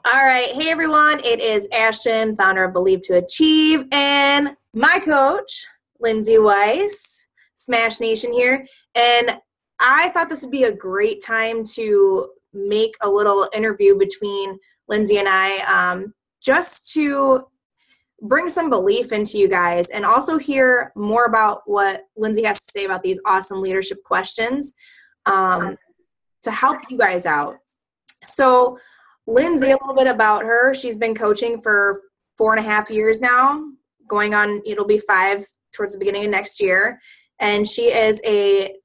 All right. Hey, everyone. It is Ashton, founder of Believe to Achieve, and my coach, Lyndsi Weise, Smash Nation here. And I thought this would be a great time to make a little interview between Lyndsi and I, just to bring some belief into you guys and also hear more about what Lyndsi has to say about these awesome leadership questions to help you guys out. So, Lyndsi, a little bit about her. She's been coaching for 4.5 years now, going on, it'll be 5 towards the beginning of next year. And she is a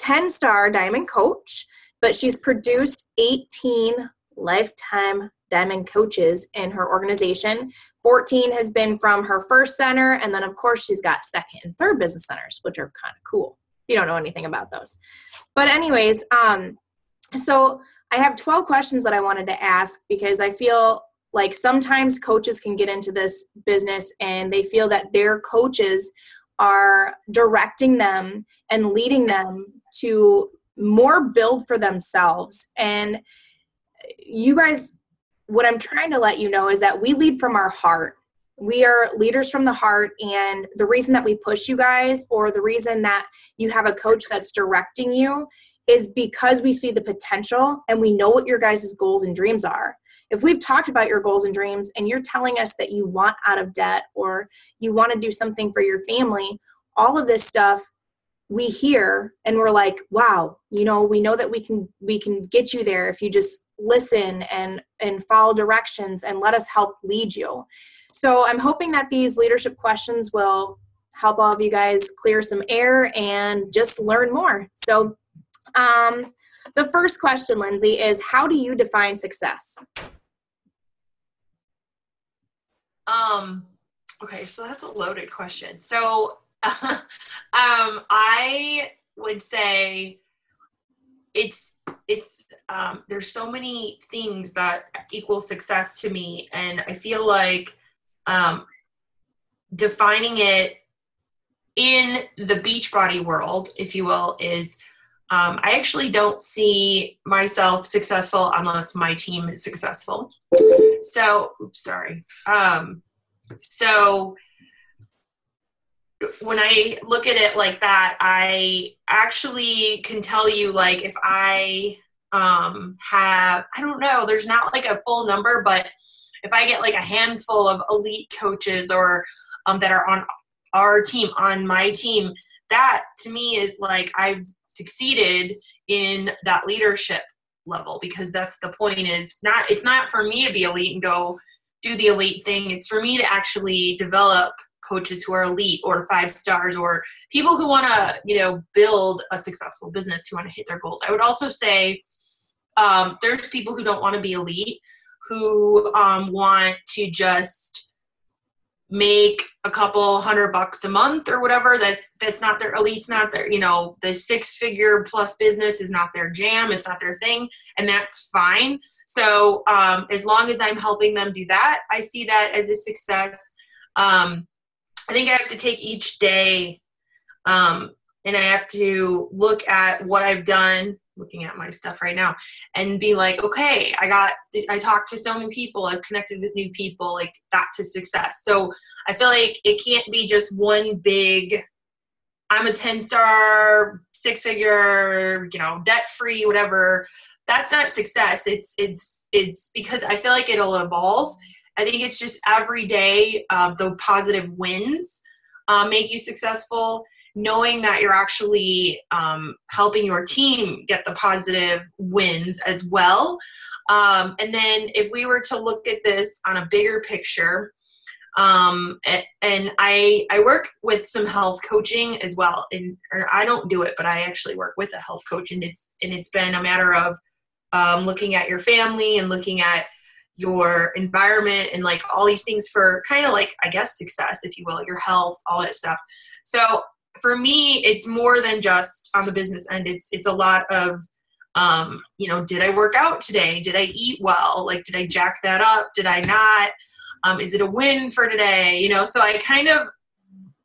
10-star diamond coach, but she's produced 18 lifetime diamond coaches in her organization. 14 has been from her first center. And then, of course, she's got second and third business centers, which are kind of cool. You don't know anything about those. But anyways, so I have 12 questions that I wanted to ask because I feel like sometimes coaches can get into this business and they feel that their coaches are directing them and leading them to more build for themselves. And you guys, what I'm trying to let you know is that we lead from our heart. We are leaders from the heart, and the reason that we push you guys, or the reason that you have a coach that's directing you, is because we see the potential and we know what your guys' goals and dreams are. If we've talked about your goals and dreams and you're telling us that you want out of debt or you want to do something for your family, all of this stuff we hear and we're like, wow, we know that we can get you there if you just listen and follow directions and let us help lead you. So I'm hoping that these leadership questions will help all of you guys clear some air and just learn more. So the first question, Lyndsi, is how do you define success? Okay, so that's a loaded question. So, I would say it's there's so many things that equal success to me. And I feel like, defining it in the Beachbody world, if you will, is, I actually don't see myself successful unless my team is successful. So, so when I look at it like that, I actually can tell you, like, if I have, I don't know, there's not like a full number, but if I get like a handful of elite coaches or that are on our team, on my team, that to me is like I've succeeded in that leadership level, because that's the point. Is not, it's not for me to be elite and go do the elite thing. It's for me to actually develop coaches who are elite or 5 stars or people who want to, build a successful business, who want to hit their goals. I would also say there's people who don't want to be elite, who want to just make a couple $100 a month or whatever. That's not their elite's not their, the 6-figure plus business is not their jam. It's not their thing. And that's fine. So as long as I'm helping them do that, I see that as a success. I think I have to take each day and I have to look at what I've done, looking at my stuff right now, and be like, okay, I talked to so many people, I've connected with new people, like that's a success. So I feel like it can't be just one big, I'm a 10-star, 6-figure, debt-free, whatever. That's not success. It's because I feel like it'll evolve. I think it's just every day, the positive wins make you successful. Knowing that you're actually helping your team get the positive wins as well. And then if we were to look at this on a bigger picture, and I work with some health coaching as well. Or I don't do it, but I actually work with a health coach, and it's been a matter of looking at your family and looking at your environment and like all these things for kind of like, I guess, success, if you will, your health, all that stuff. So for me, it's more than just on the business end. It's a lot of, did I work out today? Did I eat well? Like, did I jack that up? Did I not? Is it a win for today? So I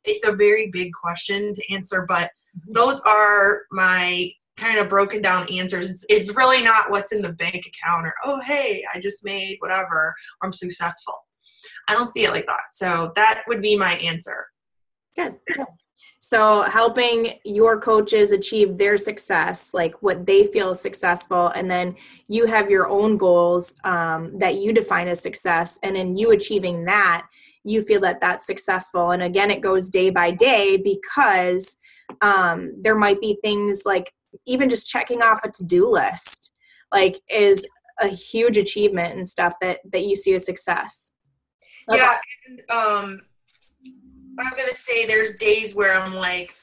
it's a very big question to answer, but those are my kind of broken down answers. It's really not what's in the bank account or, oh, hey, I just made whatever, or I'm successful. I don't see it like that. So that would be my answer. Good. So helping your coaches achieve their success, like what they feel is successful, and then you have your own goals that you define as success, and in you achieving that, you feel that that's successful. And again, it goes day by day because there might be things like even just checking off a to-do list, like is a huge achievement and stuff that you see as success. That's yeah. And, I was going to say there's days where I'm like,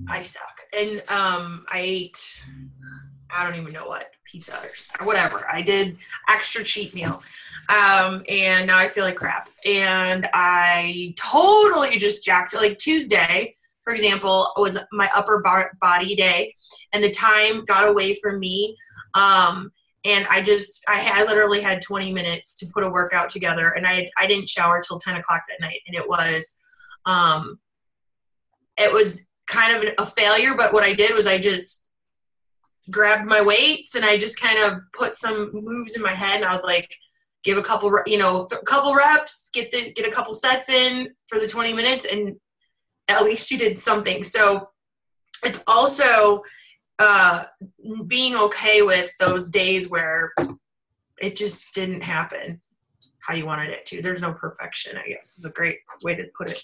I suck. And I ate, I don't even know what, pizza or whatever. I did extra cheat meal. And now I feel like crap. And I totally just jacked, like Tuesday, for example, was my upper body day. And the time got away from me. And I literally had 20 minutes to put a workout together. And I didn't shower till 10 o'clock that night. And it was kind of a failure, but what I did was I just grabbed my weights and I just kind of put some moves in my head, and I was like, give a couple, couple reps, get a couple sets in for the 20 minutes, and at least you did something. So it's also being okay with those days where it just didn't happen how you wanted it to. There's no perfection, I guess, is a great way to put it.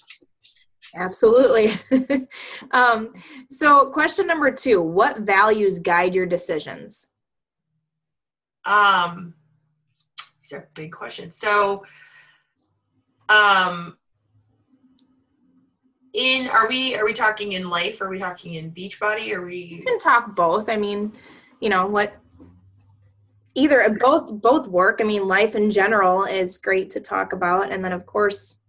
Absolutely. So question number 2, what values guide your decisions? These are big questions. So, are we talking in life? Are we talking in Beachbody? You can talk both. I mean, both work. I mean, life in general is great to talk about. And then of course,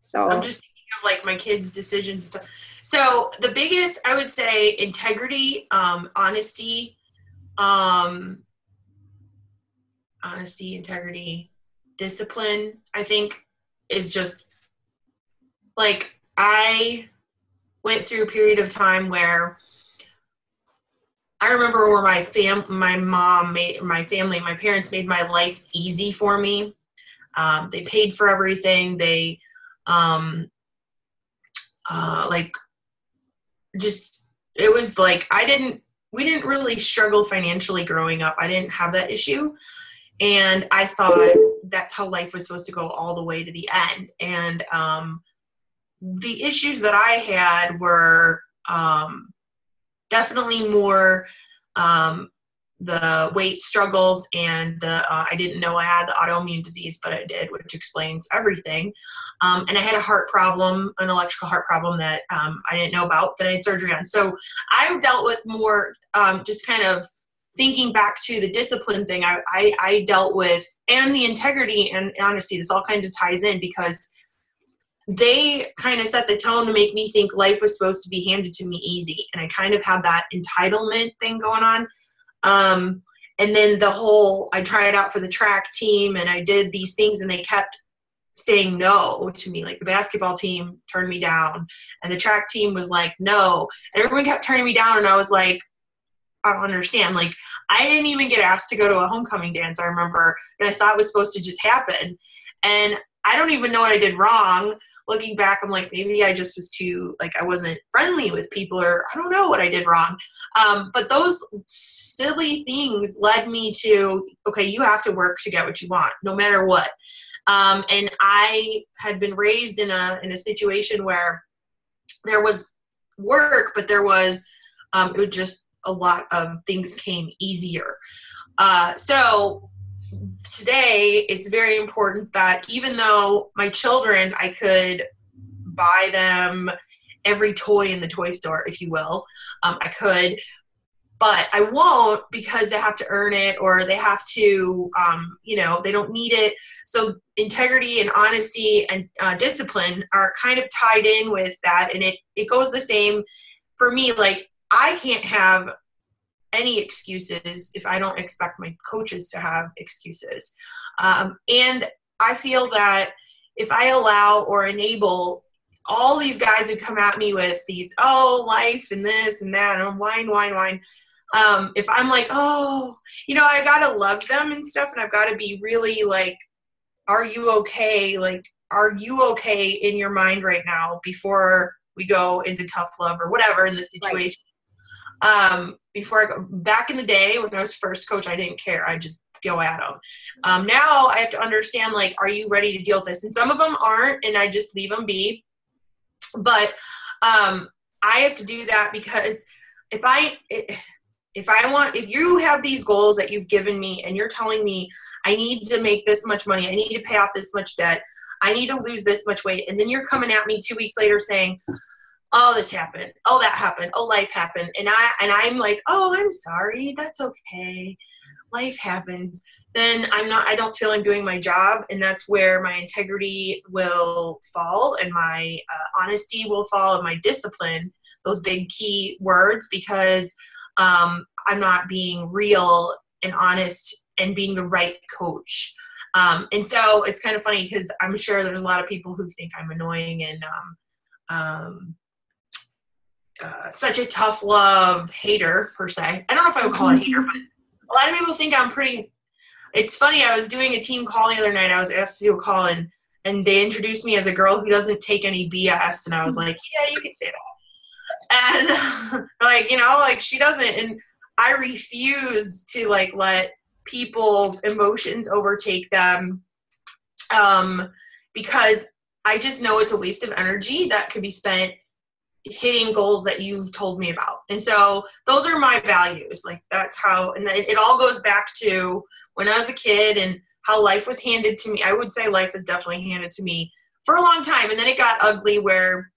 so I'm just thinking of like my kids' decisions. So the biggest, I would say, integrity, honesty, integrity, discipline, I think is just like, I went through a period of time where I remember where my parents made my life easy for me. They paid for everything. They, it was like, we didn't really struggle financially growing up. I didn't have that issue. And I thought that's how life was supposed to go all the way to the end. And, the issues that I had were, definitely more, the weight struggles and I didn't know I had the autoimmune disease, but I did, which explains everything. And I had a heart problem, an electrical heart problem that I didn't know about, that I had surgery on. So I dealt with more just kind of thinking back to the discipline thing. I dealt with, and the integrity and honesty. This all kind of ties in because they kind of set the tone to make me think life was supposed to be handed to me easy. And I kind of had that entitlement thing going on. And then I tried out for the track team and I did these things and they kept saying no to me. Like the basketball team turned me down and the track team was like, no. And everyone kept turning me down. And I was like, I don't understand. Like, I didn't even get asked to go to a homecoming dance, I remember, that I thought was supposed to just happen. And I don't even know what I did wrong. Looking back, I'm like, maybe I just was I wasn't friendly with people, or I don't know what I did wrong. But those silly things led me to, okay, you have to work to get what you want, no matter what. And I had been raised in a situation where there was work, but there was, it was just a lot of things came easier. So today, it's very important that even though my children, I could buy them every toy in the toy store, if you will, I could, but I won't because they have to earn it or they have to, they don't need it. So integrity and honesty and discipline are kind of tied in with that. And it goes the same for me. Like, I can't have any excuses if I don't expect my coaches to have excuses. And I feel that if I allow or enable all these guys who come at me with these, life and this and that, and whine, If I'm like, oh, I gotta love them and stuff, and I've got to be really like, are you okay? Like, are you okay in your mind right now before we go into tough love or whatever in this situation? Right. Before I go, back in the day when I was first coach, I didn't care. I just go at them. Now I have to understand, like, are you ready to deal with this? And some of them aren't, and I just leave them be. But I have to do that because if you have these goals that you've given me and you're telling me I need to make this much money, I need to pay off this much debt, I need to lose this much weight, and then you're coming at me 2 weeks later saying, oh, this happened, oh, that happened, oh, life happened, and I'm like, oh, I'm sorry, that's okay, life happens, then I don't feel I'm doing my job, and that's where my integrity will fall, and my honesty will fall, and my discipline, those big key words, because I'm not being real and honest and being the right coach. And so it's kind of funny because I'm sure there's a lot of people who think I'm annoying and such a tough love hater, per se. I don't know if I would call it a hater, but a lot of people think I'm pretty. It's funny. I was doing a team call the other night. I was asked to do a call, and they introduced me as a girl who doesn't take any BS. And I was like, yeah, you can say that. And like she doesn't. And I refuse to like let people's emotions overtake them because I just know it's a waste of energy that could be spent hitting goals that you've told me about. And so those are my values. Like that's how, and it all goes back to when I was a kid and how life was handed to me. I would say life is definitely handed to me for a long time. And then it got ugly where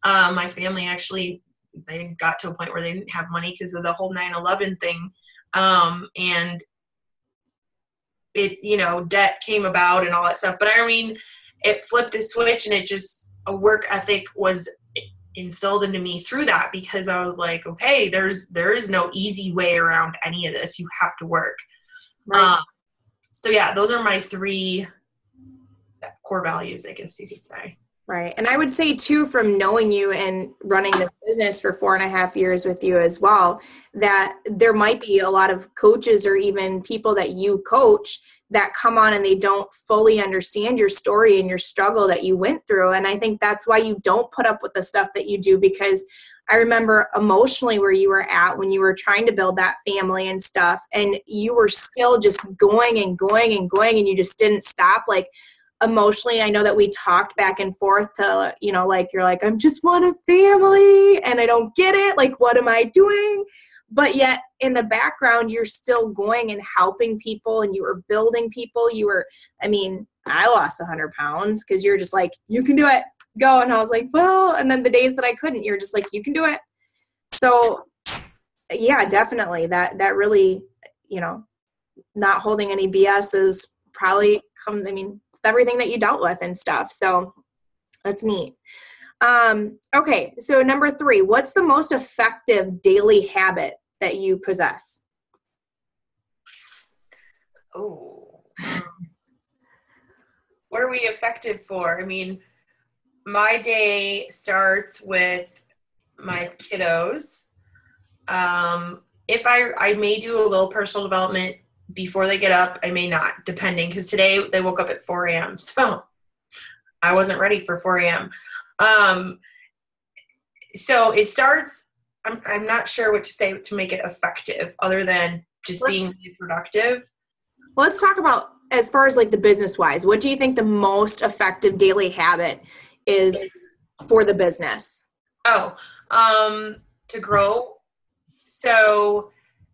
my family actually, they got to a point where they didn't have money because of the whole 9/11 thing. And it, debt came about and all that stuff. But I mean, it flipped a switch and it just, a work ethic was instilled into me through that because I was like, okay, there is no easy way around any of this. You have to work. Right. So yeah, those are my 3 core values, I guess you could say. Right. And I would say too, from knowing you and running the business for 4.5 years with you as well, that there might be a lot of coaches or even people that you coach that come on and they don't fully understand your story and your struggle that you went through. And I think that's why you don't put up with the stuff that you do, because I remember emotionally where you were at when you were trying to build that family and stuff, and you were still just going and going and going, and you just didn't stop. Like, emotionally, I know that we talked back and forth to, like, you're like, I just want a family and I don't get it. Like, what am I doing? But yet in the background, you're still going and helping people and you were building people. I lost 100 pounds because you're just like, you can do it, go. And I was like, well, and then the days that I couldn't, you're just like, you can do it. So yeah, definitely that really, not holding any BS is probably everything that you dealt with and stuff. So that's neat. Okay. So number 3, what's the most effective daily habit that you possess? Oh, what are we effective for? My day starts with my kiddos. If I may do a little personal development before they get up, I may not, depending, because today they woke up at 4 a.m. So I wasn't ready for 4 a.m. So it starts, I'm not sure what to say to make it effective other than just being really productive. Well, let's talk about, as far as like the business wise, what do you think the most effective daily habit is for the business? To grow. So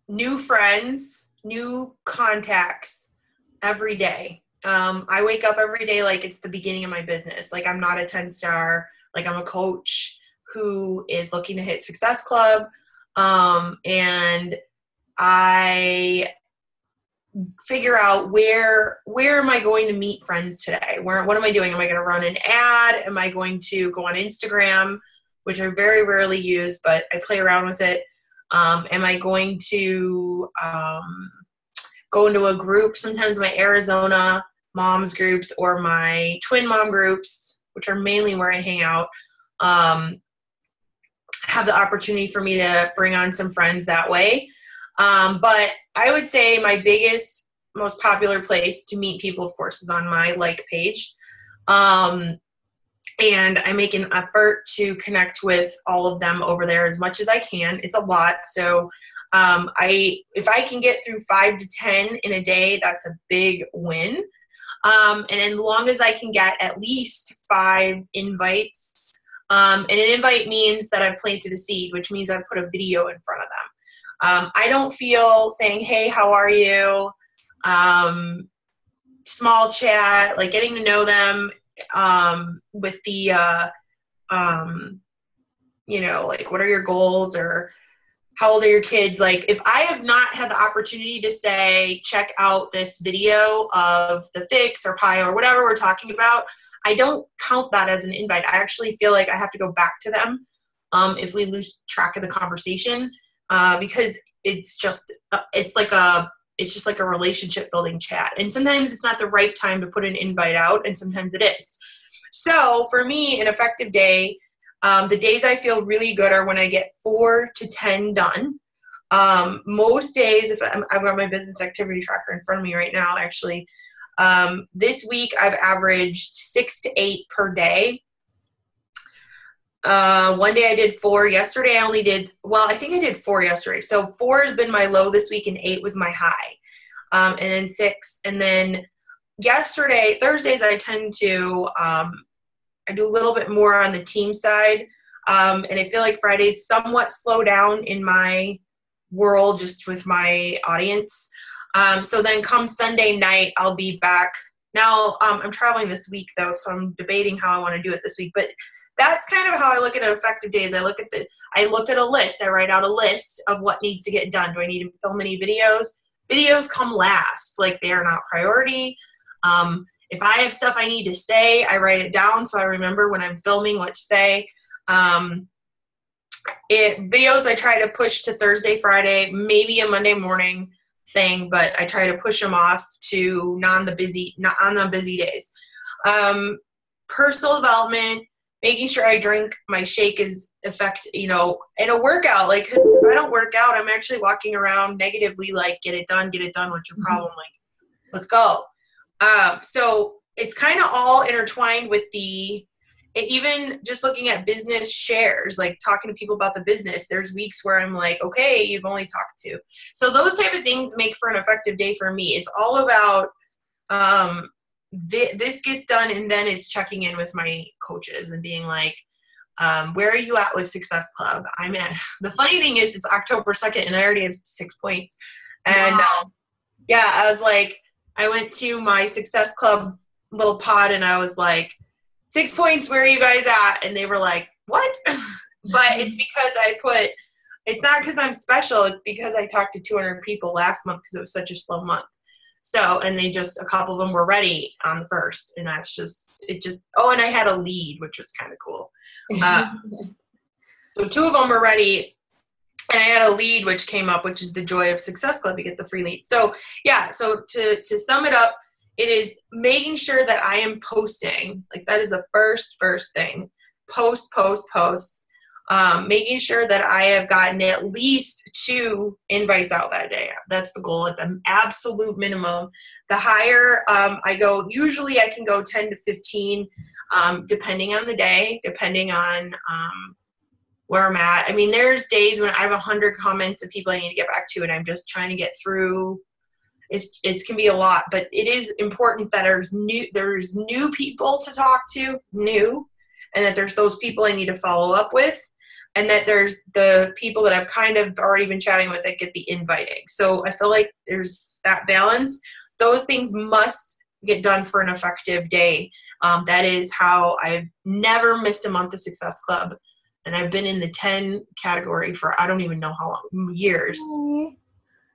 new friends, new contacts every day. I wake up every day like it's the beginning of my business. Like I'm not a 10-star, like I'm a coach who is looking to hit Success Club. And I figure out where am I going to meet friends today? What am I doing? Am I going to run an ad? Am I going to go on Instagram, which I very rarely use, but I play around with it? Am I going to go into a group, sometimes my Arizona moms groups or my twin mom groups, which are mainly where I hang out, have the opportunity for me to bring on some friends that way. But I would say my biggest, most popular place to meet people, of course, is on my like page. And I make an effort to connect with all of them over there as much as I can. It's a lot. So if I can get through 5 to 10 in a day, that's a big win. And as long as I can get at least 5 invites, and an invite means that I've planted a seed, which means I've put a video in front of them. I don't feel saying, hey, how are you? Small chat, like getting to know them with the, like what are your goals or how old are your kids? Like if I have not had the opportunity to say, check out this video of the fix or pie or whatever we're talking about, I don't count that as an invite. I actually feel like I have to go back to them if we lose track of the conversation because it's just like a relationship building chat. And sometimes it's not the right time to put an invite out, and sometimes it is. So for me, an effective day, the days I feel really good are when I get 4 to 10 done. Most days, if I've got my business activity tracker in front of me right now, actually, this week I've averaged 6 to 8 per day. One day I did 4. Yesterday I think I did 4 yesterday. So 4 has been my low this week and 8 was my high. And then 6. And then Thursdays I tend to, I do a little bit more on the team side. And I feel like Fridays somewhat slow down in my world just with my audience. So then come Sunday night, I'll be back. Now, I'm traveling this week though, so I'm debating how I want to do it this week, but that's kind of how I look at an effective day is I look at a list. I write out a list of what needs to get done. Do I need to film any videos? Videos come last, like they are not priority. If I have stuff I need to say, I write it down so I remember when I'm filming what to say. Videos I try to push to Thursday, Friday, maybe a Monday morning thing, but I try to push them off to not on the busy days. Personal development, making sure I drink my shake is in a workout. Like, 'cause if I don't work out, I'm actually walking around negatively, like, get it done, what's your problem? Like, let's go. So it's kind of all intertwined with even just looking at business shares, like talking to people about the business. There's weeks where I'm like, okay, you've only talked to. So those type of things make for an effective day for me. It's all about this gets done, and then it's checking in with my coaches and being like, where are you at with Success Club? I'm at, the funny thing is it's October 2nd and I already have 6 points. And I was like, I went to my Success Club little pod and I was like, 6 points, where are you guys at? And they were like, what? But it's because it's not because I'm special. It's because I talked to 200 people last month because it was such a slow month. So, and a couple of them were ready on the 1st. And and I had a lead, which was kind of cool. So 2 of them were ready. And I had a lead, which came up, which is the joy of Success Club. You get the free lead. So yeah, so to sum it up, it is making sure that I am posting. Like that is the first thing. Post. Making sure that I have gotten at least 2 invites out that day. That's the goal at the absolute minimum. The higher I go, usually I can go 10 to 15, depending on the day, depending on where I'm at. I mean, there's days when I have 100 comments of people I need to get back to, and I'm just trying to get through. It can be a lot, but it is important that there's new people to talk to, and that there's those people I need to follow up with, and that there's the people that I've kind of already been chatting with that get the inviting. So I feel like there's that balance. Those things must get done for an effective day. That is how I've never missed a month of Success Club. And I've been in the 10 category for I don't even know how long, years.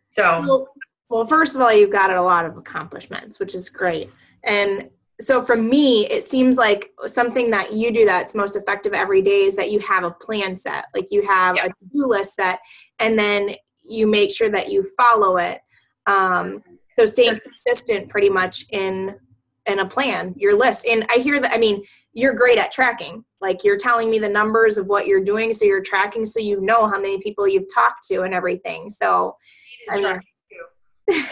So, well, first of all, you've got a lot of accomplishments, which is great. And so for me, it seems like something that you do that's most effective every day is that you have a plan set. Like you have a to-do list set, and then you make sure that you follow it. So staying consistent pretty much in a plan, your list. And I hear that, I mean, you're great at tracking. Like, you're telling me the numbers of what you're doing, so you're tracking, so you know how many people you've talked to and everything. So, I mean,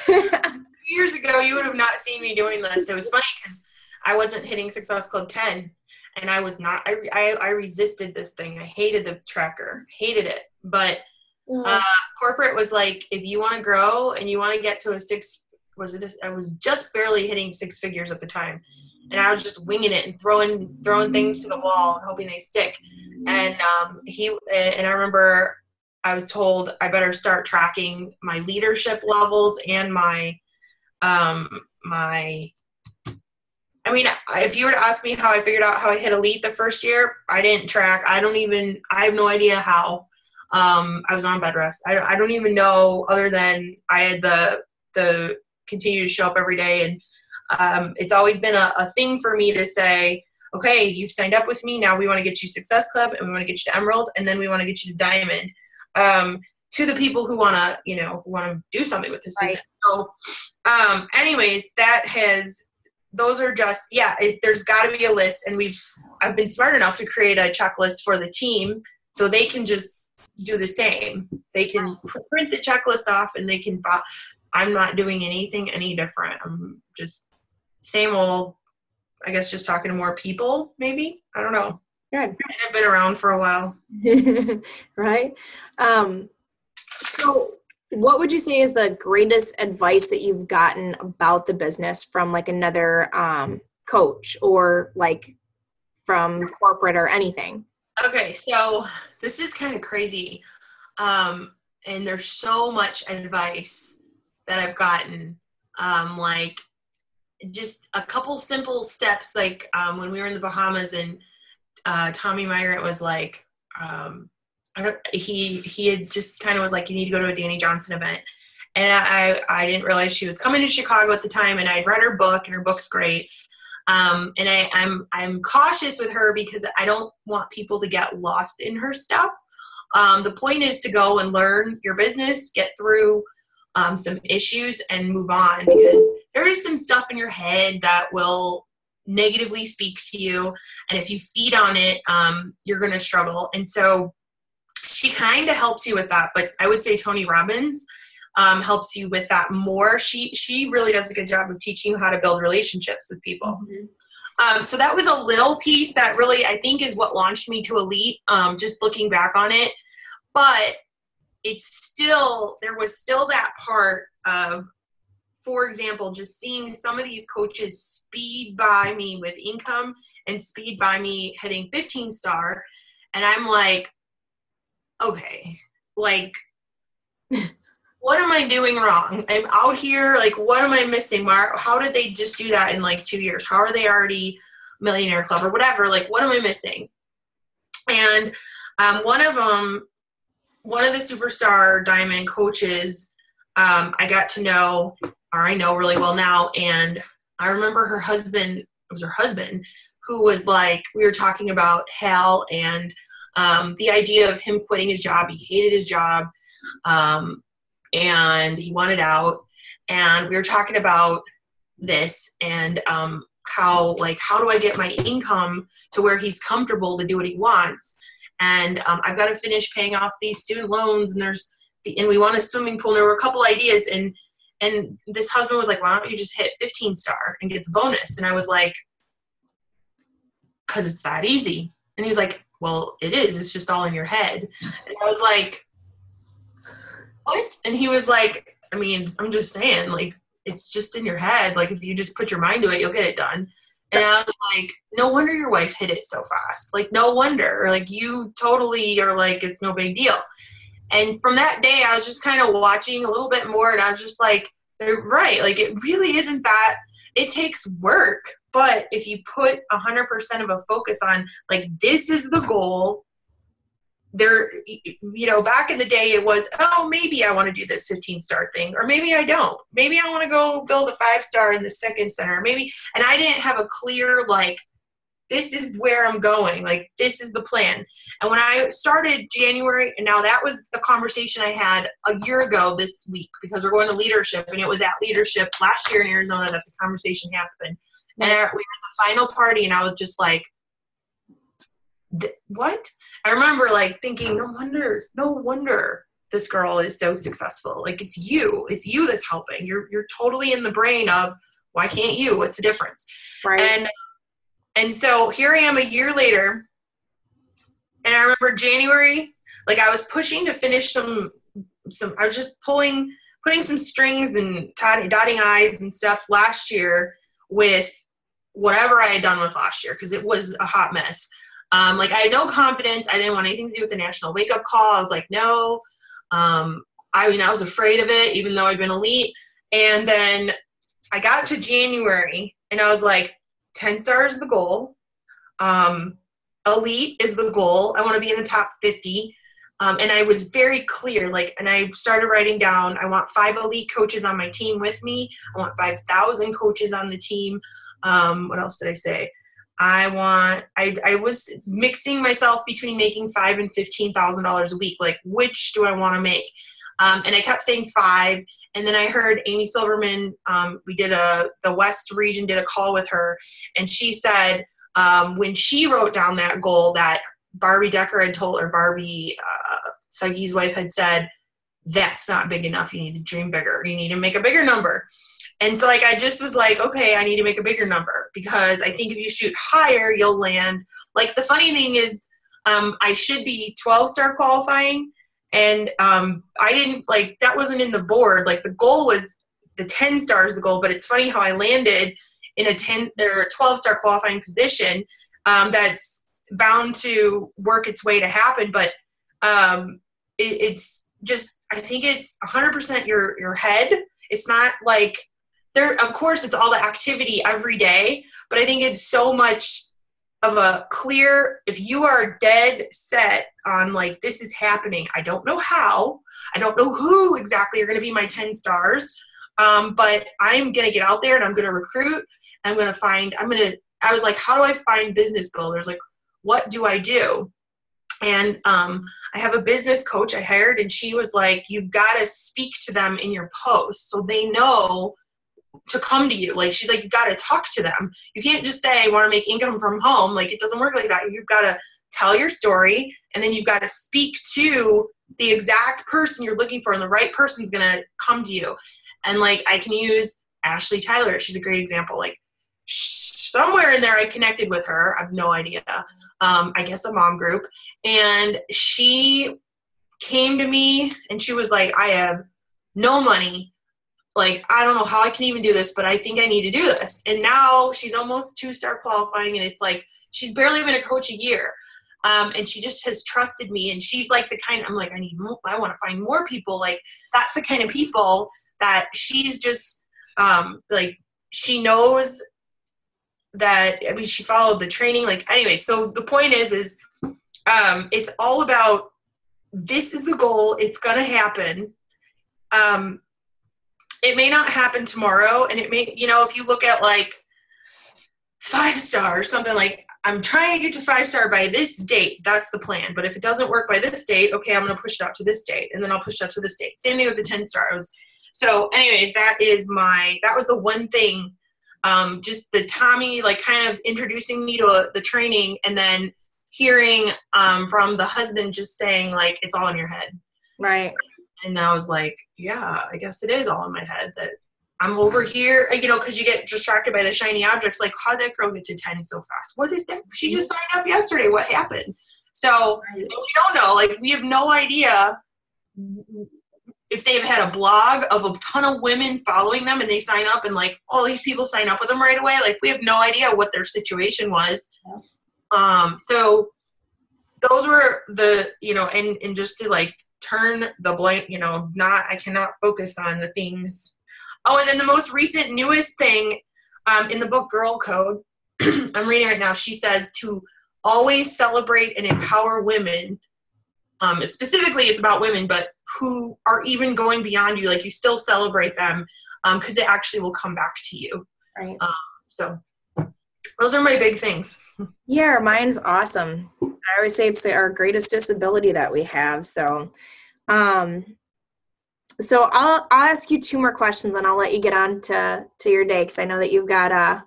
2 years ago, you would have not seen me doing this. It was funny because I wasn't hitting Success Club 10, and I was not. I resisted this thing. I hated the tracker, hated it. But corporate was like, if you want to grow and you want to get to I was just barely hitting 6 figures at the time, and I was just winging it and throwing things to the wall and hoping they stick. And I remember I was told I better start tracking my leadership levels and if you were to ask me how I figured out how I hit elite the first year, I didn't track. I have no idea how. I was on bed rest. I don't even know, other than I had the continue to show up every day. And it's always been a thing for me to say, okay, you've signed up with me. Now we want to get you Success Club, and we want to get you to Emerald, and then we want to get you to Diamond. To the people who want to do something with this business. So, anyways, those are just, there's got to be a list, and I've been smart enough to create a checklist for the team so they can just do the same. They can print the checklist off, and they can, I'm not doing anything any different. I'm just same old, I guess, just talking to more people, maybe. I don't know. Good. I've been around for a while. Right. So what would you say is the greatest advice that you've gotten about the business from like another coach, or like from corporate or anything? Okay, so this is kind of crazy. And there's so much advice that I've gotten. Like just a couple simple steps, like when we were in the Bahamas, and Tommy Migrant was like, he had just kind of was like, you need to go to a Danny Johnson event. And I didn't realize she was coming to Chicago at the time, and I'd read her book, and her book's great. And I'm cautious with her because I don't want people to get lost in her stuff. The point is to go and learn your business, get through some issues, and move on, because there is some stuff in your head that will negatively speak to you. And if you feed on it, you're going to struggle. And so she kind of helps you with that. But I would say Tony Robbins helps you with that more. She really does a good job of teaching you how to build relationships with people. Mm-hmm. So that was a little piece that really, I think, is what launched me to Elite, just looking back on it. But there was still that part of, for example, just seeing some of these coaches speed by me with income and speed by me hitting 15-star. And I'm like, okay, like, what am I doing wrong? I'm out here, like, what am I missing? How did they just do that in like 2 years? How are they already Millionaire Club or whatever? Like, what am I missing? And one of the Superstar Diamond coaches, I got to know, or I know really well now. And I remember her husband, who was like, we were talking about Hal and the idea of him quitting his job. He hated his job. And he wanted out, and we were talking about this and how do I get my income to where he's comfortable to do what he wants, and I've got to finish paying off these student loans, and we want a swimming pool. And there were a couple ideas, and this husband was like, why don't you just hit 15-star and get the bonus? And I was like, because it's that easy. And he was like, well, it is. It's just all in your head. And I was like, what? And he was like, I mean, I'm just saying, like, it's just in your head. Like, if you just put your mind to it, you'll get it done. And I was like, no wonder your wife hit it so fast. Like, no wonder. Like, you totally are like, it's no big deal. And from that day, I was just kind of watching a little bit more, and I was just like, they're right. Like, it really isn't that. It takes work. But if you put 100% of a focus on, like, this is the goal, there, back in the day it was, oh, maybe I want to do this 15-star thing, or maybe I don't. Maybe I want to go build a 5-star in the second center, maybe. And I didn't have a clear, like, this is where I'm going. Like, this is the plan. And when I started January, and now that was a conversation I had a year ago this week, because we're going to leadership, and it was at leadership last year in Arizona that the conversation happened. And we were at the final party, and I was just like, what? I remember like thinking, no wonder this girl is so successful. Like it's you that's helping. You're totally in the brain of why can't you? What's the difference? Right. And so here I am a year later, and I remember January, like I was pushing to finish some I was just putting some strings and dotting I's and stuff last year with whatever I had done with last year, because it was a hot mess. Like I had no confidence. I didn't want anything to do with the national wake up call. I was like, no. I was afraid of it, even though I'd been elite. And then I got to January and I was like, 10 stars is the goal. Elite is the goal. I want to be in the top 50. And I was very clear, and I started writing down, I want 5 elite coaches on my team with me. I want 5,000 coaches on the team. What else did I say? I was mixing myself between making $5,000 and $15,000 a week. Like, which do I want to make? And I kept saying 5. And then I heard Amy Silverman, the West region did a call with her. And she said, when she wrote down that goal that Barbie Decker had told, or Barbie Suggy's wife had said, that's not big enough. You need to dream bigger. You need to make a bigger number. And so I just was like, okay, I need to make a bigger number, because I think if you shoot higher, you'll land. Like the funny thing is, I should be 12-star qualifying. And I didn't, that wasn't in the board. Like the goal was the 10 stars, the goal, but it's funny how I landed in a 10 or a 12-star qualifying position. That's bound to work its way to happen. But it's just, I think it's 100% your head. It's not like there, of course it's all the activity every day, but I think it's so much of a clear, if you are dead set on this is happening, I don't know how, I don't know who exactly are going to be my 10 stars, but I'm going to get out there and I'm going to recruit. I was like, how do I find business builders? Like, what do I do? And I have a business coach I hired, and she was like, you've got to speak to them in your posts so they know to come to you. Like, she's like, you got to talk to them. You can't just say, I want to make income from home. Like, it doesn't work like that. You've got to tell your story, and then you've got to speak to the exact person you're looking for, and the right person's going to come to you. And I can use Ashley Tyler. She's a great example. Somewhere in there I connected with her. I have no idea. I guess a mom group. And she came to me and she was like, I have no money. I don't know how I can even do this, but I think I need to do this. And now she's almost 2-star qualifying, and it's she's barely been a coach a year. And she just has trusted me. And she's the kind, I'm like, I want to find more people. That's the kind of people that she's just, she knows that, she followed the training. Anyway, so the point is it's all about, this is the goal. It's going to happen. It may not happen tomorrow, and it may, if you look at 5-star or something, I'm trying to get to 5-star by this date. That's the plan. But if it doesn't work by this date, okay, I'm going to push it out to this date, and then I'll push it out to this date. Same thing with the 10 stars. So anyways, that was the one thing, just the Tommy, kind of introducing me to the training, and then hearing from the husband just saying, it's all in your head. Right. And I was like, yeah, I guess it is all in my head, that I'm over here, because you get distracted by the shiny objects. How'd that girl get to 10 so fast? What did that? She just signed up yesterday. What happened? So we don't know. We have no idea if they've had a blog of a ton of women following them and they sign up and all these people sign up with them right away. We have no idea what their situation was. So those were the, and just to turn the blank, I cannot focus on the things. Oh, and then the most recent, newest thing in the book Girl Code, I'm reading right now, she says to always celebrate and empower women. Specifically, it's about women, but who are even going beyond you. You still celebrate them, because it actually will come back to you. Right. So those are my big things. Yeah, mine's awesome. I always say it's our greatest disability that we have. So, so I'll ask you 2 more questions, and I'll let you get on to your day, because I know that you've got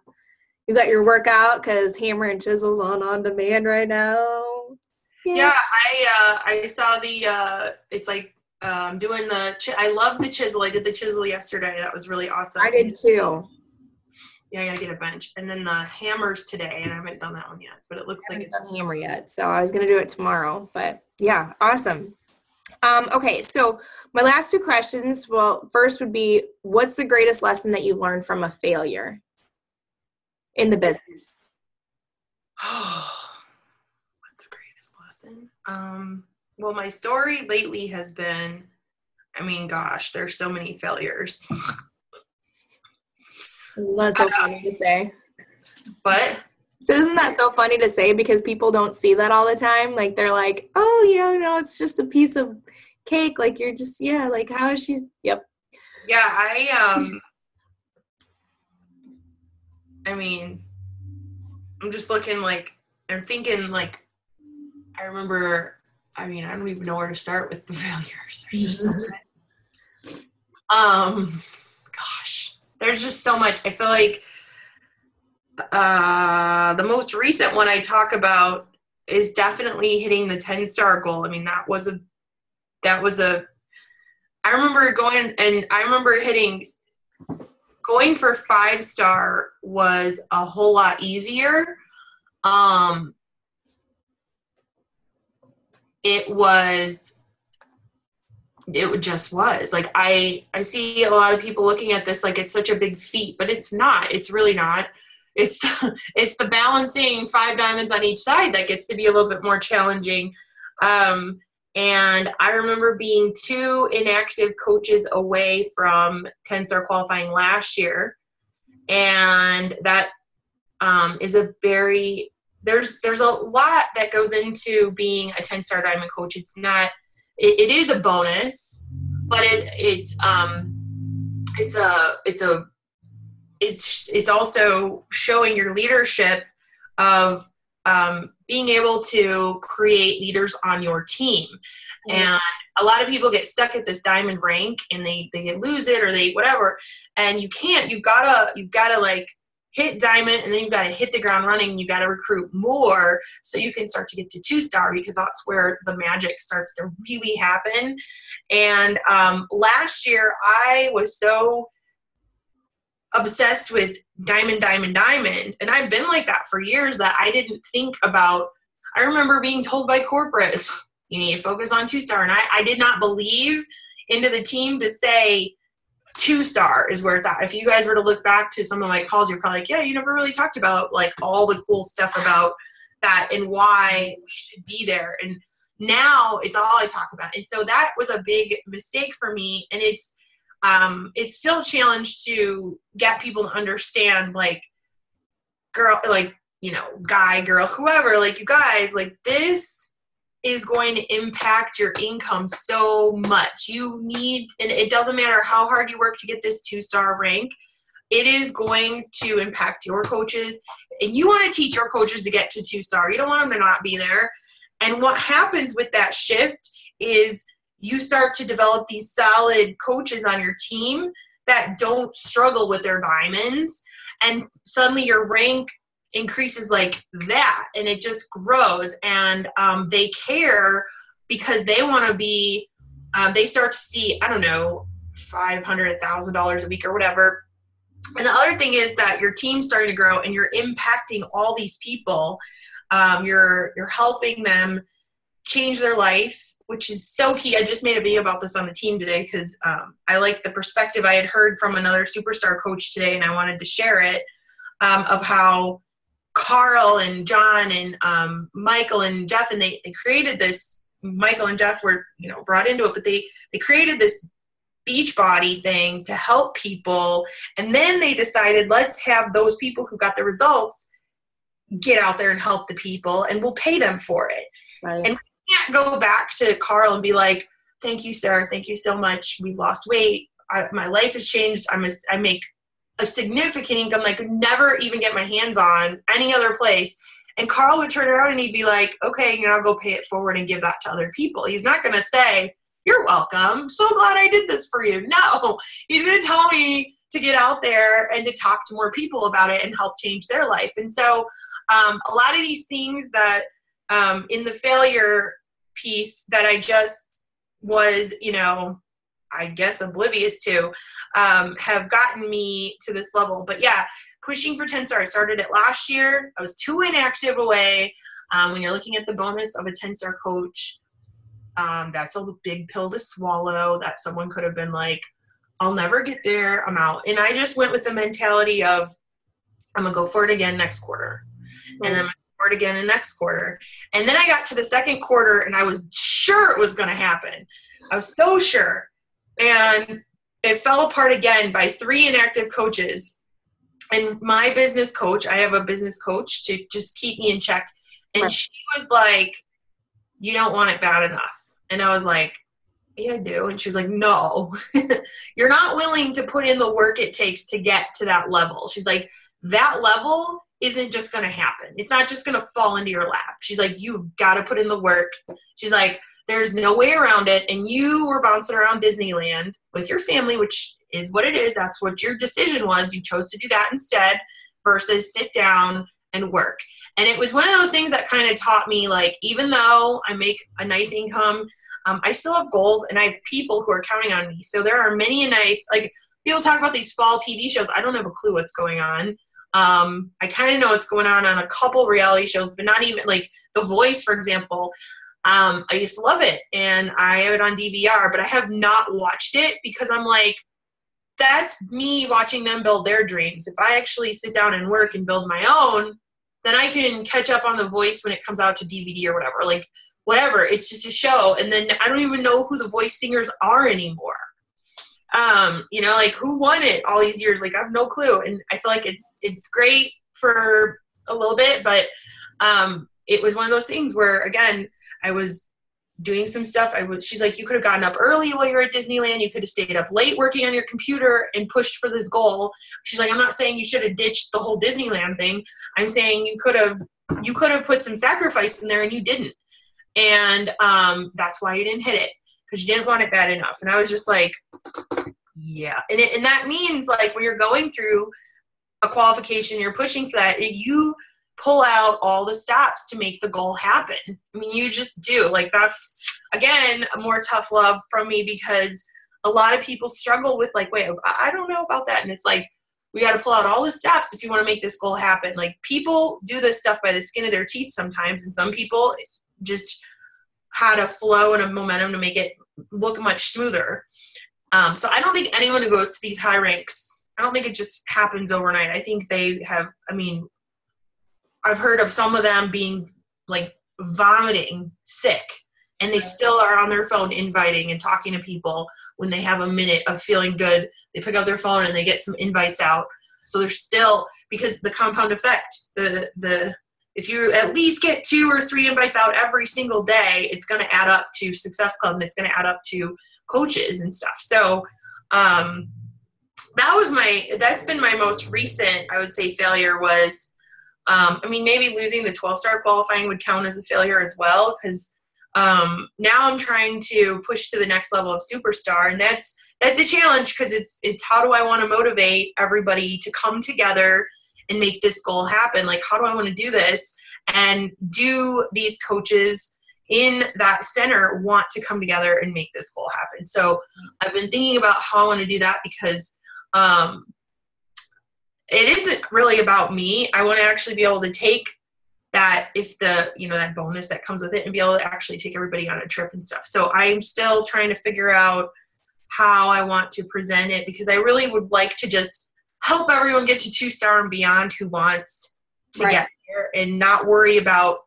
your workout, because Hammer and Chisel's on demand right now. Yeah. Yeah, I saw the it's like doing I love the chisel. I did the chisel yesterday. That was really awesome. I did too. Yeah, I gotta get a bench. And then the hammers today, and I haven't done that one yet, but it looks I like haven't it's done hammer yet, so I was gonna do it tomorrow. But yeah, awesome. Okay, so my last two questions. Well, first would be, what's the greatest lesson that you've learned from a failure in the business? what's the greatest lesson? Well, my story lately has been, I mean, gosh, there's so many failures. That's so funny to say. But So isn't that so funny to say, because people don't see that all the time? Like they're like, oh, yeah, no, it's just a piece of cake. Like you're just, yeah, like how is she? Yep. yeah, I mean, I'm just looking like, I'm thinking like, I remember, I mean, I don't even know where to start with the failures. There's just so many. Gosh, there's just so much. I feel like the most recent one I talk about is definitely hitting the 10-star goal. I mean, that was a, I remember going for 5-star was a whole lot easier. It just was like, I see a lot of people looking at this like it's such a big feat, but it's not. It's really not. It's it's the balancing 5 diamonds on each side that gets to be a little bit more challenging. And I remember being 2 inactive coaches away from 10-star qualifying last year, and that is a very, there's a lot that goes into being a 10-star diamond coach. It's not, it is a bonus, but it's also showing your leadership of being able to create leaders on your team. Mm-hmm. And a lot of people get stuck at this diamond rank and they lose it, or they whatever, and you can't. You've gotta like hit diamond, and then you've got to hit the ground running. You got to recruit more so you can start to get to 2-star, because that's where the magic starts to really happen. And last year I was so obsessed with diamond, and I've been like that for years, that I didn't think about. I remember being told by corporate, you need to focus on 2-star, and I did not believe into the team to say 2-star is where it's at. If you guys were to look back to some of my calls, you're probably like, yeah, you never really talked about like all the cool stuff about that and why we should be there. And now it's all I talk about. And so that was a big mistake for me. And it's still a challenge to get people to understand, like, girl, like, you know, guy, girl, whoever, like, you guys, like, this is going to impact your income so much. You need, and it doesn't matter how hard you work to get this 2-star rank, it is going to impact your coaches. And you want to teach your coaches to get to 2-star. You don't want them to not be there. And what happens with that shift is you start to develop these solid coaches on your team that don't struggle with their diamonds. And suddenly your rank increases like that, and it just grows. And they care because they want to be, they start to see, I don't know, $500, $1,000 a week or whatever. And the other thing is that your team's starting to grow and you're impacting all these people. You're helping them change their life, which is so key. I just made a video about this on the team today because I like the perspective I had heard from another superstar coach today, and I wanted to share it, of how Carl and John and Michael and Jeff, and they created this. Michael and Jeff were, you know, brought into it, but they created this Beachbody thing to help people. And then they decided, let's have those people who got the results get out there and help the people, and we'll pay them for it. Right. And we can't go back to Carl and be like, thank you, Sarah. Thank you so much. We've lost weight. My life has changed. I make a significant income that I could never even get my hands on any other place. And Carl would turn around and he'd be like, okay, I'll go pay it forward and give that to other people. He's not going to say, you're welcome. So glad I did this for you. No, he's going to tell me to get out there and to talk to more people about it and help change their life. And so a lot of these things that in the failure piece that I just was, I guess oblivious to, have gotten me to this level. But yeah, pushing for 10-star. I started it last year. I was 2 inactive away. When you're looking at the bonus of a 10-star coach, that's a big pill to swallow that someone could have been like, I'll never get there, I'm out. And I just went with the mentality of, I'm going to go for it again next quarter. And then I'm going to go for it again in next quarter. And then I got to the second quarter and I was sure it was going to happen. I was so sure. And it fell apart again by 3 inactive coaches. And my business coach, I have a business coach to just keep me in check. And she was like, you don't want it bad enough. And I was like, yeah, I do. And she was like, no, you're not willing to put in the work it takes to get to that level. She's like, that level isn't just going to happen. It's not just going to fall into your lap. She's like, you've got to put in the work. She's like, there's no way around it. And you were bouncing around Disneyland with your family, which is what it is. That's what your decision was. You chose to do that instead versus sit down and work. And it was one of those things that kind of taught me, like, even though I make a nice income, I still have goals and I have people who are counting on me. So there are many nights, like people talk about these fall TV shows. I don't have a clue what's going on. I kind of know what's going on a couple reality shows, but not even like The Voice, for example. I used to love it and I have it on DVR, but I have not watched it because I'm like, that's me watching them build their dreams. If I actually sit down and work and build my own, then I can catch up on The Voice when it comes out to DVD or whatever. Like, whatever, it's just a show. And then I don't even know who the voice singers are anymore. Like who won it all these years? Like I have no clue. And I feel like it's great for a little bit, but it was one of those things where, again, I was doing some stuff. She's like, you could have gotten up early while you were at Disneyland. You could have stayed up late working on your computer and pushed for this goal. She's like, I'm not saying you should have ditched the whole Disneyland thing. I'm saying you could have put some sacrifice in there and you didn't. And that's why you didn't hit it, because you didn't want it bad enough. And I was just like, yeah. And that means, like, when you're going through a qualification, you're pushing for that, you pull out all the stops to make the goal happen. I mean, you just do. Like, that's, again, a more tough love from me, because a lot of people struggle with, like, wait, I don't know about that. And it's like, we got to pull out all the stops if you want to make this goal happen. Like, people do this stuff by the skin of their teeth sometimes, and some people just had a flow and a momentum to make it look much smoother. So I don't think anyone who goes to these high ranks, I don't think it just happens overnight. I think they have, I've heard of some of them being like vomiting sick, and they still are on their phone inviting and talking to people when they have a minute of feeling good. They pick up their phone and they get some invites out. So they're still, because the compound effect, if you at least get 2 or 3 invites out every single day, it's going to add up to Success Club, and it's going to add up to coaches and stuff. So that's been my most recent, I would say, failure was, maybe losing the 12-star qualifying would count as a failure as well, because now I'm trying to push to the next level of superstar, and that's a challenge, because it's how do I want to motivate everybody to come together and make this goal happen? Like, how do I want to do this? And do these coaches in that center want to come together and make this goal happen? So I've been thinking about how I want to do that, because it isn't really about me. I want to actually be able to take that, if that bonus that comes with it, and be able to actually take everybody on a trip and stuff. So I'm still trying to figure out how I want to present it, because I really would like to just help everyone get to 2-star and beyond who wants to get there, and not worry about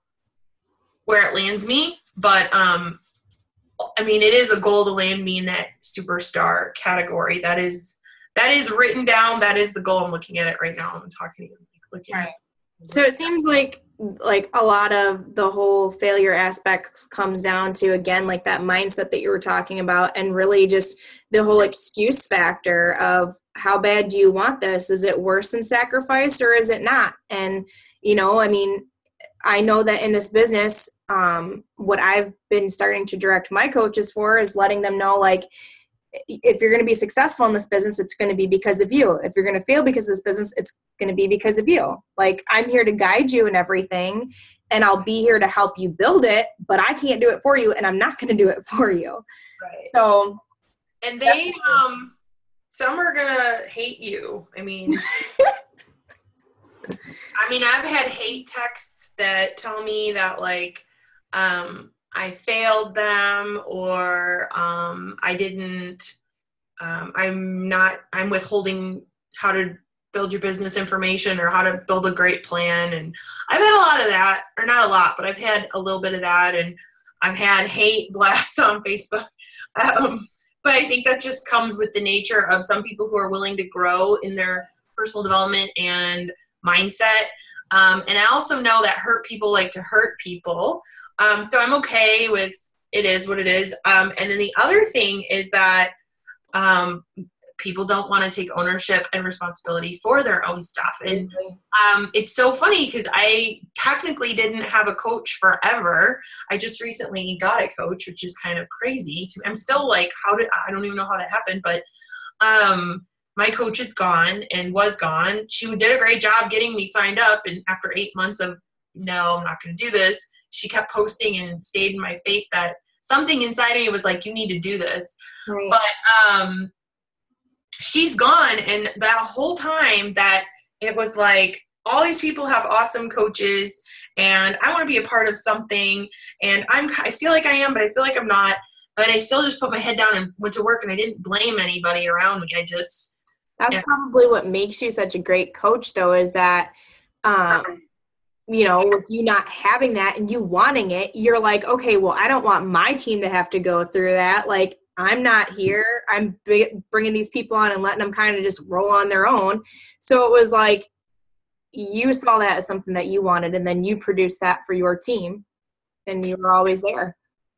where it lands me. But it is a goal to land me in that superstar category. That is written down. That is the goal. I'm looking at it right now. I'm talking to you. Looking at it. So it seems like a lot of the whole failure aspects comes down to, again, like that mindset that you were talking about, and really just the whole excuse factor of, how bad do you want this? Is it worse than sacrifice, or is it not? And, I know that in this business, what I've been starting to direct my coaches for is letting them know, like, if you're going to be successful in this business, it's going to be because of you. If you're going to fail because of this business, it's going to be because of you. Like, I'm here to guide you in everything, and I'll be here to help you build it, but I can't do it for you, and I'm not going to do it for you. Right. So, and they, some are going to hate you. I mean, I've had hate texts that tell me that, like, I failed them, or I didn't, I'm withholding how to build your business information or how to build a great plan. And I've had a lot of that, or not a lot, but I've had a little bit of that. And I've had hate blasts on Facebook. But I think that just comes with the nature of some people who are willing to grow in their personal development and mindset. And I also know that hurt people like to hurt people. So I'm okay with it is what it is. And then the other thing is that people don't want to take ownership and responsibility for their own stuff. And it's so funny because I technically didn't have a coach forever. I just recently got a coach, which is kind of crazy. I'm still like, I don't even know how that happened, but my coach is gone and was gone. She did a great job getting me signed up. And after 8 months of, no, I'm not going to do this, she kept posting and stayed in my face that something inside of me was like, you need to do this. Right. But she's gone. And that whole time that it was like, all these people have awesome coaches and I want to be a part of something. And I feel like I am, but I feel like I'm not. But I still just put my head down and went to work, and I didn't blame anybody around me. That's probably what makes you such a great coach, though, is that, with you not having that and you wanting it, you're like, okay, well, I don't want my team to have to go through that. Like, I'm not here. I'm bringing these people on and letting them kind of just roll on their own. So it was like you saw that as something that you wanted, and then you produced that for your team, and you were always there.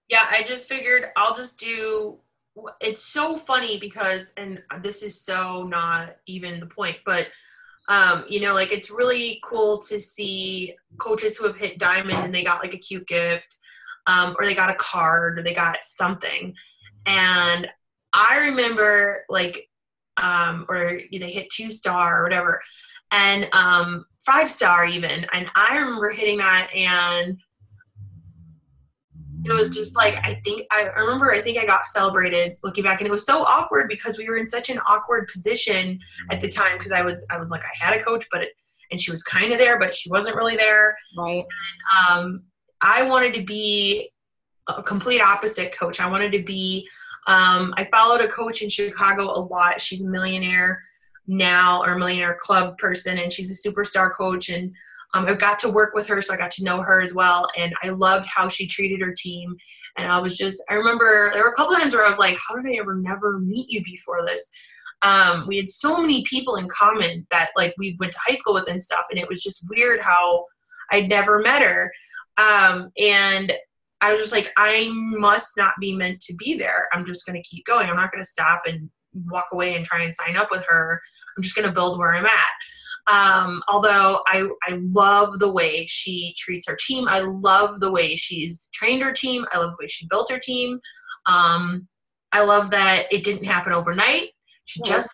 Yeah, I just figured I'll just do – it's so funny because – and this is so not even the point, but – like, it's really cool to see coaches who have hit diamond and they got like a cute gift, or they got a card, or they got something. And I remember like, or they hit 2-star or whatever, and 5-star even. And I remember hitting that, and it was just like, I think I got celebrated looking back, and it was so awkward because we were in such an awkward position at the time. Cause I was like, I had a coach, and she was kind of there, but she wasn't really there. Right. And, I wanted to be a complete opposite coach. I wanted to be, I followed a coach in Chicago a lot. She's a millionaire now, or a millionaire club person, and she's a superstar coach. And I got to work with her, so I got to know her as well. And I loved how she treated her team. And I remember there were a couple times where I was like, how did I never meet you before this? We had so many people in common that like we went to high school with and stuff. And it was just weird how I'd never met her. And I was just like, I must not be meant to be there. I'm just going to keep going. I'm not going to stop and walk away and try and sign up with her. I'm just going to build where I'm at. Although I love the way she treats her team. I love the way she's trained her team. I love the way she built her team. I love that it didn't happen overnight. She just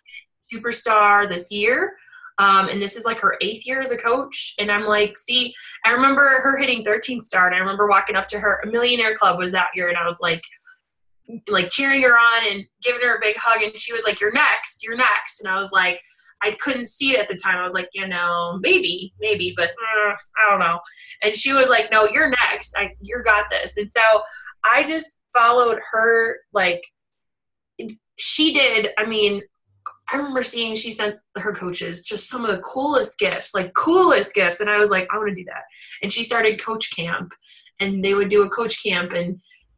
hit superstar this year. And this is like her 8th year as a coach. And I'm like, see, I remember her hitting 13-star, and I remember walking up to her. A Millionaire Club was that year, and I was like cheering her on and giving her a big hug. And she was like, you're next. And I was like, I couldn't see it at the time. I was like, maybe, but I don't know. And she was like, no, you're next. You got this. And so I just followed her like she did. I mean, I remember seeing she sent her coaches just some of the coolest gifts. And I was like, I want to do that. And she started coach camp, and they would do a coach camp,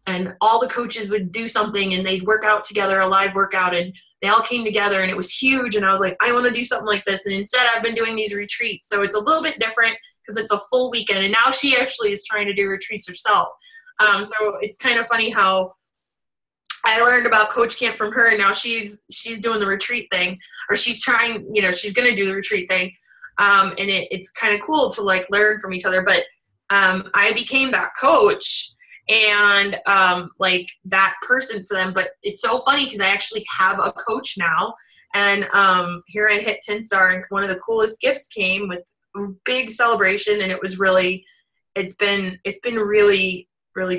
and all the coaches would do something, and they'd work out together, a live workout, and they all came together, and it was huge. And I was like, I want to do something like this. And instead I've been doing these retreats. So it's a little bit different because it's a full weekend. And now she actually is trying to do retreats herself. So it's kind of funny how I learned about coach camp from her, and now she's doing the retreat thing, or she's trying, she's going to do the retreat thing. And it's kind of cool to like learn from each other. But I became that coach, and like that person for them. But it's so funny because I actually have a coach now, and here I hit 10-star, and one of the coolest gifts came with a big celebration, and it was really, it's been really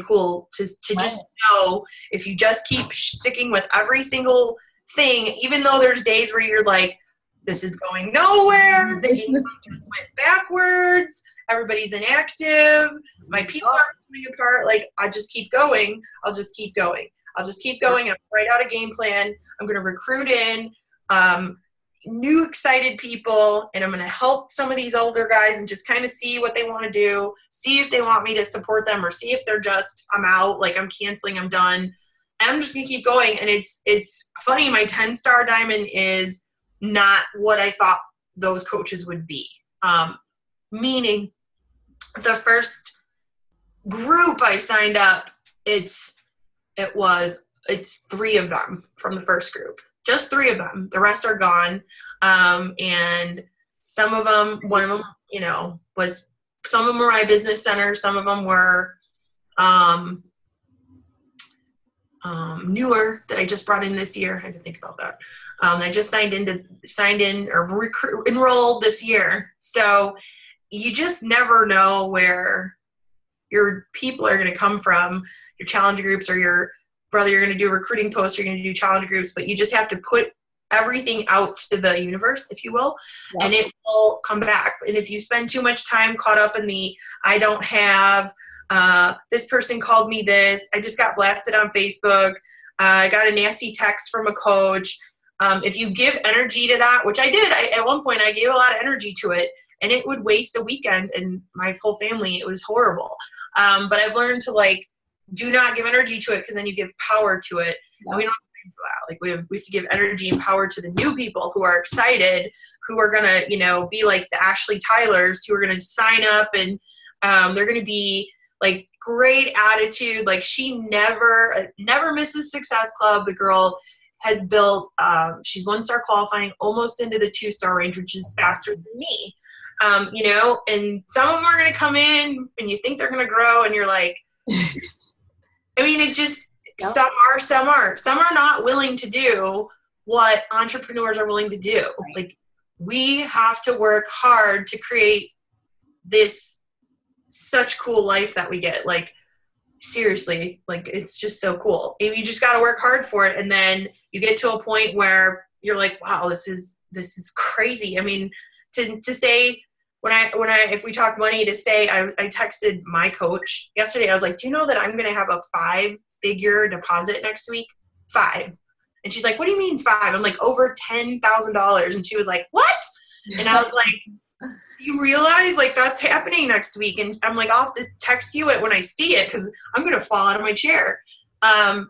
cool to just know, if you just keep sticking with every single thing, even though there's days where you're like, this is going nowhere, the game just went backwards, everybody's inactive, my people are coming apart, like, I'll just keep going. I'm write out a game plan. I'm going to recruit in new excited people, and I'm going to help some of these older guys and just kind of see what they want to do, see if they want me to support them, or see if they're just, I'm out, like I'm canceling, I'm done. And I'm just going to keep going. And it's funny, my 10-star diamond is not what I thought those coaches would be. Meaning the first group I signed up, it's 3 of them from the first group. Just 3 of them. The rest are gone. And some of them, one of them, you know, some of them were my business center. Some of them were newer that I just brought in this year. I had to think about that. I just enrolled this year. So you just never know where your people are going to come from, your challenge groups, or whether you're going to do recruiting posts, you're going to do challenge groups, but you just have to put everything out to the universe, if you will, and it will come back. And if you spend too much time caught up in I don't have, this person called me this, I just got blasted on Facebook, I got a nasty text from a coach. If you give energy to that, which I did, at one point I gave a lot of energy to it, and it would waste a weekend and my whole family. It was horrible. But I've learned to do not give energy to it, because then you give power to it. Yeah. And we don't have time for that. Like we have to give energy and power to the new people who are excited, who are going to, be like the Ashley Tylers, who are going to sign up, and they're going to be like great attitude. Like she never misses Success Club. The girl has built, she's 1-star qualifying, almost into the 2-star range, which is faster than me. And some of them are going to come in and you think they're going to grow, and you're like, I mean, it just, yep. Some are not willing to do what entrepreneurs are willing to do. Right. Like, we have to work hard to create this such cool life that we get. Like, seriously, like, it's just so cool. And you just got to work hard for it. And then you get to a point where you're like, wow, this is crazy. I mean, to say, if we talk money, to say, I texted my coach yesterday. I was like, do you know that I'm going to have a 5-figure deposit next week? 5. And she's like, what do you mean 5? I'm like, over $10,000. And she was like, what? And I was like, you realize, like, that's happening next week? And I'm like, I'll have to text you it when I see it, because I'm going to fall out of my chair. And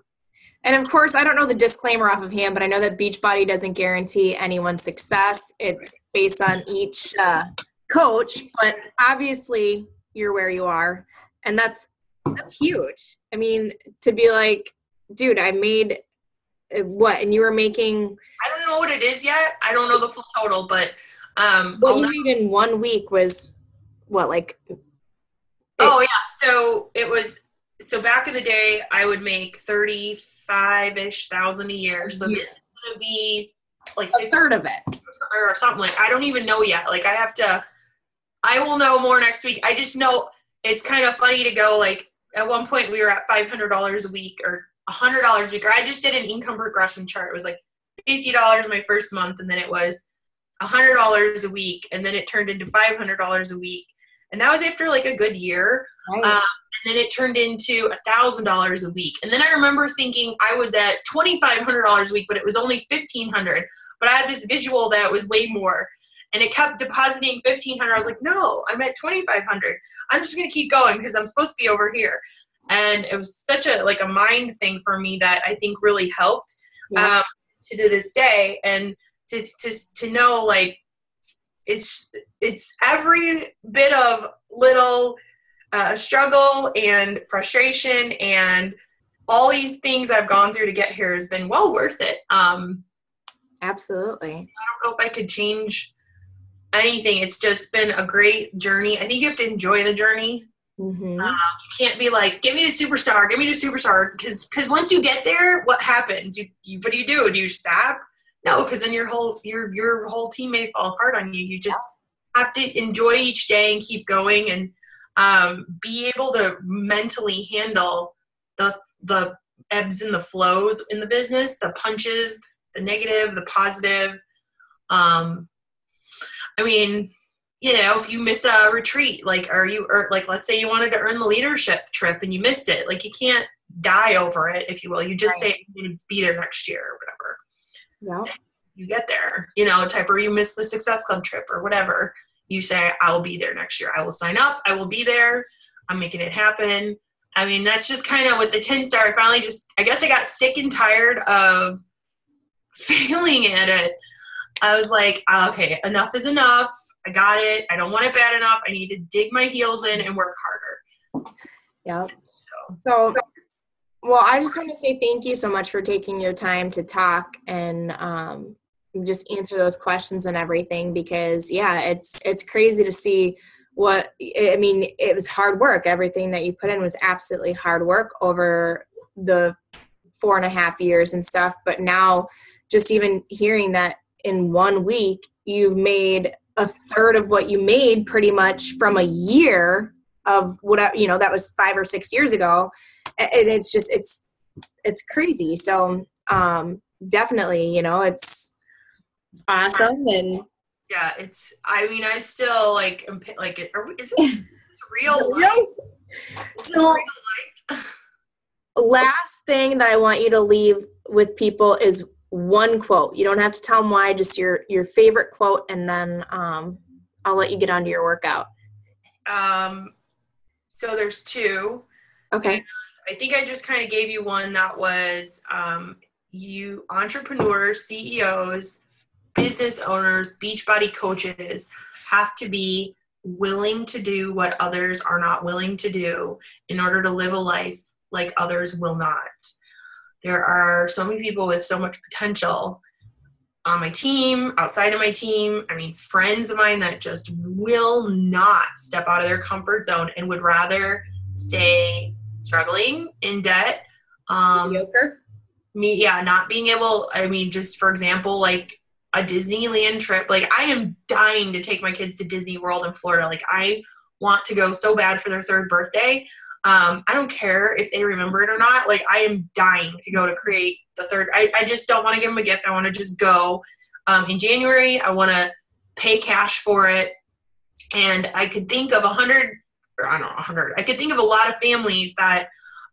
of course, I don't know the disclaimer off of hand, but I know that Beachbody doesn't guarantee anyone's success. It's based on each coach, but obviously you're where you are, and that's huge. I mean, to be like, dude, I made what, and you were making, I don't know what it is yet. I don't know the full total, but what you made in 1 week was what, like? Oh yeah, so it was. So back in the day, I would make $35,000-ish a year. So this is gonna be like a third of it, or something. Like, I don't even know yet. Like, I will know more next week. I just know it's kind of funny to go, like, at one point we were at $500 a week or $100 a week. Or I just did an income progression chart. It was like $50 my first month, and then it was $100 a week, and then it turned into $500 a week. And that was after like a good year. Right. And then it turned into $1,000 a week. And then I remember thinking I was at $2,500 a week, but it was only $1,500. But I had this visual that was way more. And it kept depositing $1,500. I was like, no, I'm at $2,500. I'm just going to keep going because I'm supposed to be over here. And it was such a mind thing for me that I think really helped to this day. And to know, like, it's every bit of little struggle and frustration and all these things I've gone through to get here has been well worth it. Absolutely. I don't know if I could change anything. It's just been a great journey. I think you have to enjoy the journey Mm-hmm. You can't be like, give me the superstar, because once you get there, what happens? You what do? Do you stop? No, because then your whole team may fall apart on you. You just have to enjoy each day and keep going, and be able to mentally handle the ebbs and the flows in the business, the punches, the negative, the positive. I mean, if you miss a retreat, like, or like, let's say you wanted to earn the leadership trip and you missed it, like, you can't die over it, if you will. You just say, I'm going to be there next year or whatever. Yeah. You get there, type, or you miss the Success Club trip or whatever. You say, I will be there next year. I will sign up. I will be there. I'm making it happen. I mean, that's just kind of with the 10 star. I guess I got sick and tired of failing at it. I was like, okay, enough is enough. I got it. I don't want it bad enough. I need to dig my heels in and work harder. Yeah. So, well, I just want to say thank you so much for taking your time to talk and just answer those questions and everything, because it's crazy to see it was hard work. Everything that you put in was absolutely hard work over the 4.5 years and stuff. But now just even hearing that in 1 week, you've made a third of what you made pretty much from a year of whatever, that was 5 or 6 years ago. And it's just, it's crazy. So, definitely, it's awesome. And yeah, I still am like, is this real life? So, real life? Last thing that I want you to leave with people is one quote. You don't have to tell them why, just your favorite quote, and then I'll let you get on to your workout. So there's 2. Okay. And I think I just kind of gave you one that was, you entrepreneurs, CEOs, business owners, Beachbody coaches have to be willing to do what others are not willing to do in order to live a life like others will not. There are so many people with so much potential on my team, outside of my team. I mean, friends of mine that just will not step out of their comfort zone and would rather stay struggling in debt. Mediocre. Not being able, just for example, like a Disneyland trip. Like, I am dying to take my kids to Disney World in Florida. Like, I want to go so bad for their 3rd birthday. I don't care if they remember it or not. Like, I am dying to go to create the 3rd. I just don't want to give them a gift. I want to just go in January. I want to pay cash for it. And I could think of 100. I could think of a lot of families that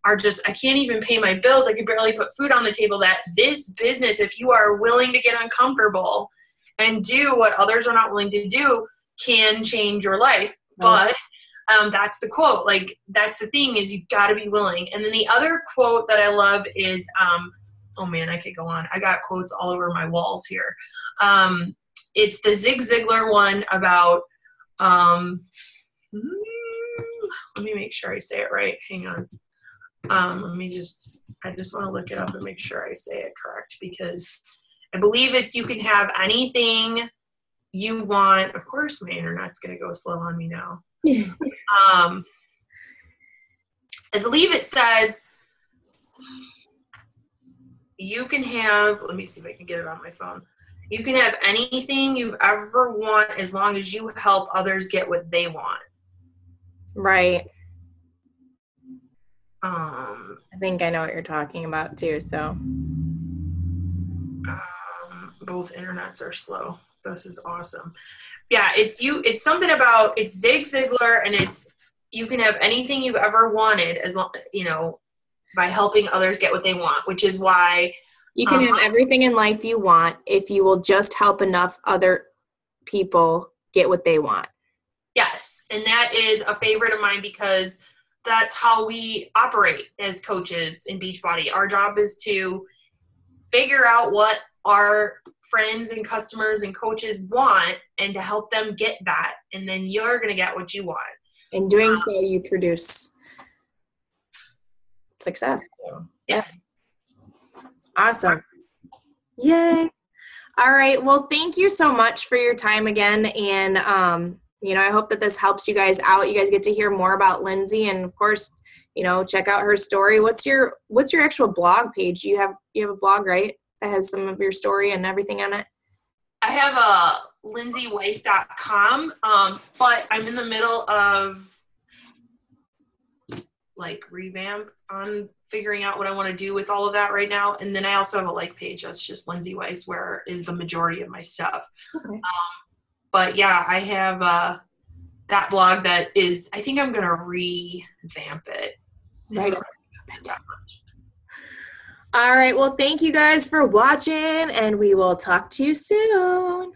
are just, I can't even pay my bills. I could barely put food on the table. That this business, if you are willing to get uncomfortable and do what others are not willing to do, can change your life. But that's the quote. Like, that's the thing, is you got to be willing. And then the other quote that I love is, oh man, I could go on. I got quotes all over my walls here. It's the Zig Ziglar one about, let me make sure I say it right. Hang on. I just want to look it up and make sure I say it correct, because I believe it's, you can have anything you want. Of course, my internet's going to go slow on me now. I believe it says you can have, let me see if I can get it on my phone. You can have anything you've ever want as long as you help others get what they want. Right. I think I know what you're talking about too. So both internets are slow. This is awesome. Yeah, it's something about, it's Zig Ziglar, and it's, you can have anything you've ever wanted as long, by helping others get what they want, which is why you can have everything in life you want if you will just help enough other people get what they want. Yes, and that is a favorite of mine, because that's how we operate as coaches in Beachbody. Our job is to figure out what our friends and customers and coaches want and to help them get that. And then you're going to get what you want. In doing so, you produce success. Yeah. Awesome. Yay. All right. Well, thank you so much for your time again. And I hope that this helps you guys out. You guys get to hear more about Lyndsi, and of course, check out her story. What's your actual blog page? You have a blog, right? That has some of your story and everything on it. I have a lyndsyweise.com, but I'm in the middle of like revamp on figuring out what I want to do with all of that right now. And then I also have a like page that's just Lyndsi Weise, where is the majority of my stuff. Okay. But yeah, I have that blog that is, I think I'm going to revamp it. Right. All right. Well, thank you guys for watching, and we will talk to you soon.